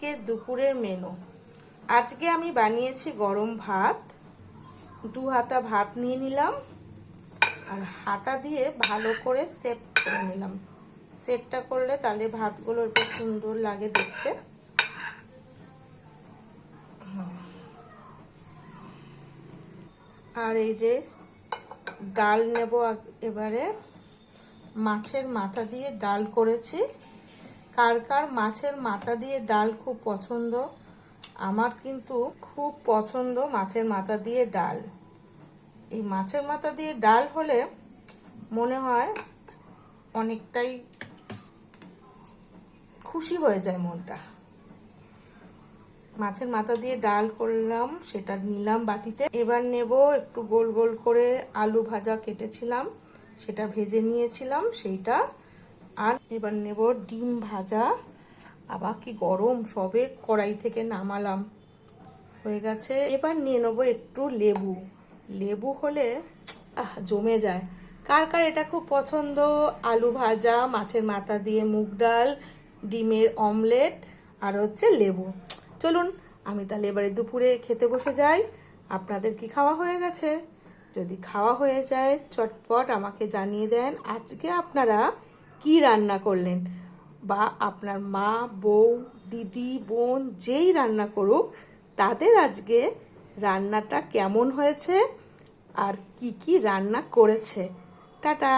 আজকে দুপুরের মেনু। আজকে আমি বানিয়েছি গরম ভাত। 2 হাতা ভাত নিয়ে নিলাম আর হাতা দিয়ে ভালো করে সেট করে নিলাম। সেটটা করলে তাহলে ভাতগুলো একটু সুন্দর লাগে দেখতে। আর এই যে ডাল নেব এবারে। মাছের মাথা দিয়ে ডাল করেছি। কার কার মাছের মাথা দিয়ে ডাল খুব পছন্দ? আমার কিন্তু খুব পছন্দ মাছের মাথা দিয়ে ডাল। এই মাছের মাথা দিয়ে ডাল হলে মনে হয় অনেকটাই খুশি হয়ে যায় মনটা। মাছের মাথা দিয়ে ডাল করলাম, সেটা নিলাম বাটিতে। এবার নেব একটু গোল গোল করে আলু ভাজা কেটেছিলাম, সেটা ভেজে নিয়েছিলাম সেইটা। আর এবার নেব ডিম ভাজা। আবার কি গরম, সবে কড়াই থেকে নামালাম, হয়ে গেছে। এবার নিয়ে নেবো একটু লেবু। লেবু হলে জমে যায়। কার কার এটা খুব পছন্দ? আলু ভাজা, মাছের মাথা দিয়ে মুগ ডাল, ডিমের অমলেট আর হচ্ছে লেবু। চলুন আমি তাহলে এবারে দুপুরে খেতে বসে যাই। আপনাদের কি খাওয়া হয়ে গেছে? যদি খাওয়া হয়ে যায় চটপট আমাকে জানিয়ে দেন আজকে আপনারা কি রান্না করলেন, বা আপনার মা, বউ, দিদি, বোন যেই রান্না করুক তাদের আজকে রান্নাটা কেমন হয়েছে আর কি কি রান্না করেছে। টাটা।